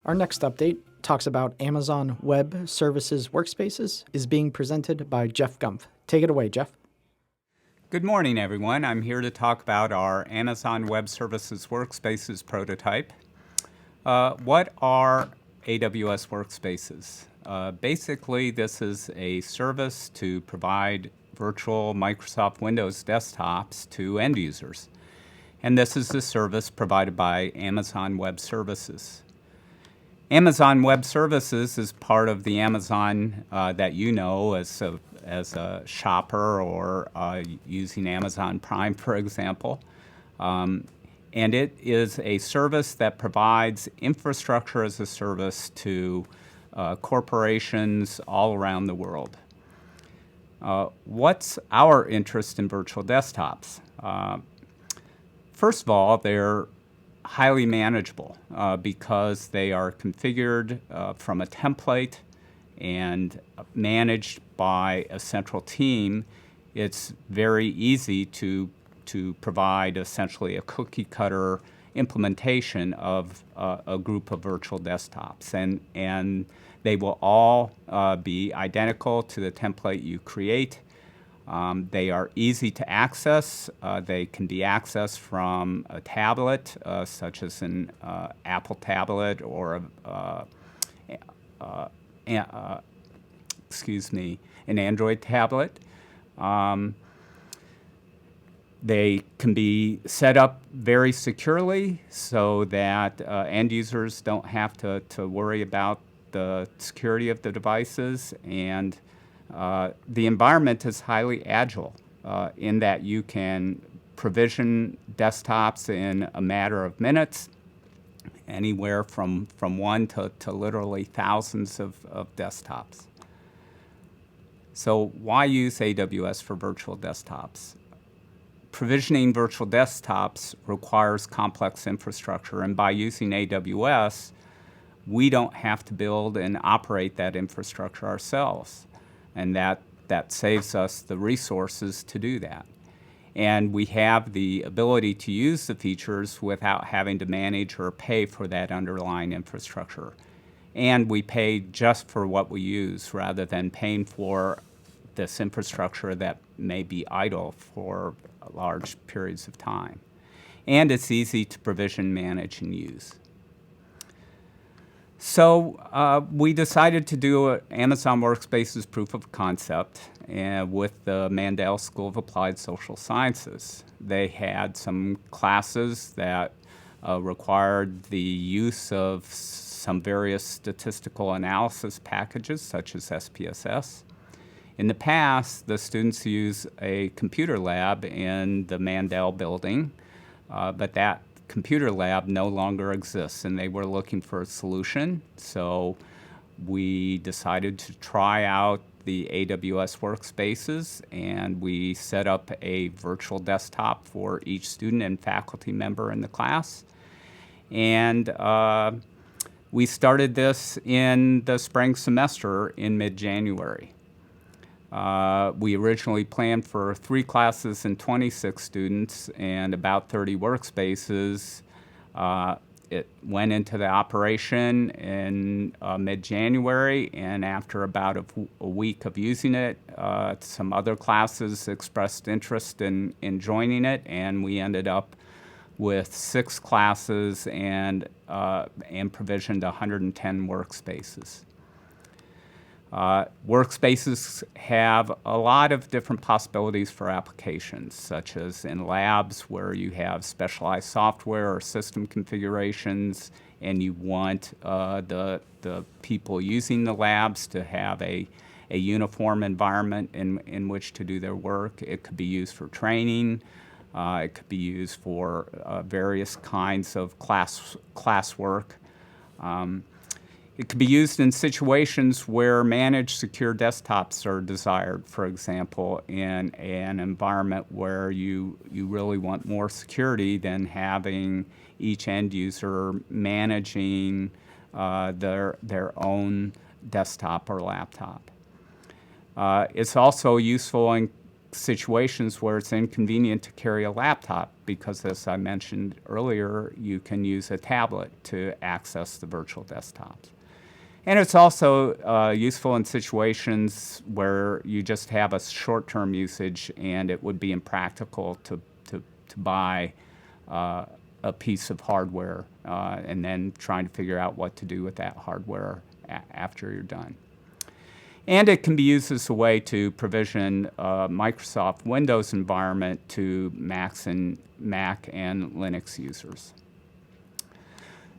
Our next update talks about Amazon Web Services Workspaces is being presented by Jeff Gumpf. Take it away, Jeff. Good morning, everyone. I'm here to talk about our Amazon Web Services Workspaces prototype. What are AWS Workspaces? Basically, this is a service to provide virtual Microsoft Windows desktops to end users. And this is a service provided by Amazon Web Services. Amazon Web Services is part of the Amazon that you know as a shopper or using Amazon Prime, for example. And it is a service that provides infrastructure as a service to corporations all around the world. What's our interest in virtual desktops? First of all, they're highly manageable because they are configured from a template and managed by a central team. It's very easy to provide essentially a cookie cutter implementation of a group of virtual desktops, and they will all be identical to the template you create. They are easy to access. They can be accessed from a tablet, such as an Apple tablet or an Android tablet. They can be set up very securely so that end users don't have to worry about the security of the devices, and the environment is highly agile in that you can provision desktops in a matter of minutes, anywhere from one to literally thousands of desktops. So why use AWS for virtual desktops? Provisioning virtual desktops requires complex infrastructure, and by using AWS, we don't have to build and operate that infrastructure ourselves. And that saves us the resources to do that. And we have the ability to use the features without having to manage or pay for that underlying infrastructure. And we pay just for what we use rather than paying for this infrastructure that may be idle for large periods of time. And it's easy to provision, manage, and use. So we decided to do an Amazon Workspaces proof of concept with the Mandel School of Applied Social Sciences. They had some classes that required the use of some various statistical analysis packages, such as SPSS. In the past, the students use a computer lab in the Mandel building, but that computer lab no longer exists, and they were looking for a solution. So we decided to try out the AWS Workspaces, and we set up a virtual desktop for each student and faculty member in the class. And we started this in the spring semester in mid-January. We originally planned for 3 classes and 26 students and about 30 workspaces. It went into the operation in mid-January, and after about a week of using it, some other classes expressed interest in joining it, and we ended up with 6 classes and provisioned 110 workspaces. Workspaces have a lot of different possibilities for applications, such as in labs where you have specialized software or system configurations, and you want the people using the labs to have a uniform environment in which to do their work. It could be used for training. It could be used for various kinds of classwork. It can be used in situations where managed secure desktops are desired, for example, in an environment where you really want more security than having each end user managing their own desktop or laptop. It's also useful in situations where it's inconvenient to carry a laptop because, as I mentioned earlier, you can use a tablet to access the virtual desktops. And it's also useful in situations where you just have a short-term usage and it would be impractical to buy a piece of hardware and then trying to figure out what to do with that hardware after you're done. And it can be used as a way to provision a Microsoft Windows environment to Mac and Linux users.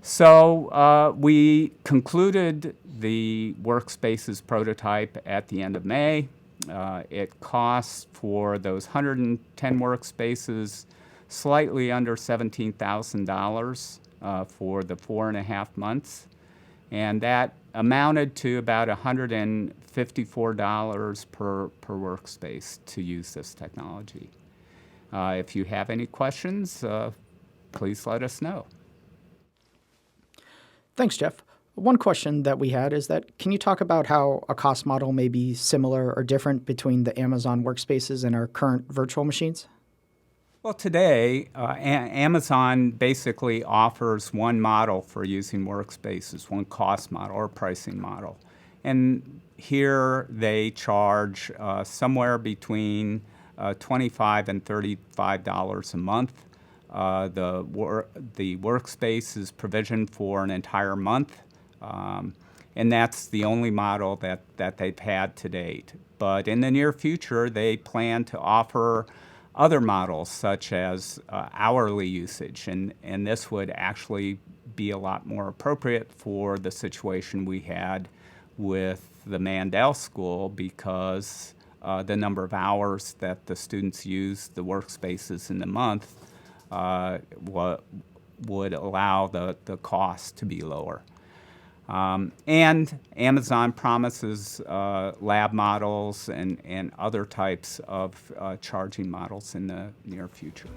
So we concluded the Workspaces prototype at the end of May. It costs for those 110 workspaces slightly under $17,000 for the 4.5 months. And that amounted to about $154 per workspace to use this technology. If you have any questions, please let us know. Thanks, Jeff. One question that we had is that can you talk about how a cost model may be similar or different between the Amazon Workspaces and our current virtual machines? Well, today, Amazon basically offers one model for using Workspaces, one cost model or pricing model. And here they charge somewhere between $25 and $35 a month. The workspace is provisioned for an entire month, and that's the only model that they've had to date. But in the near future, they plan to offer other models such as hourly usage, and this would actually be a lot more appropriate for the situation we had with the Mandel School because the number of hours that the students use the workspaces in the month would allow the cost to be lower. And Amazon promises lab models and other types of charging models in the near future.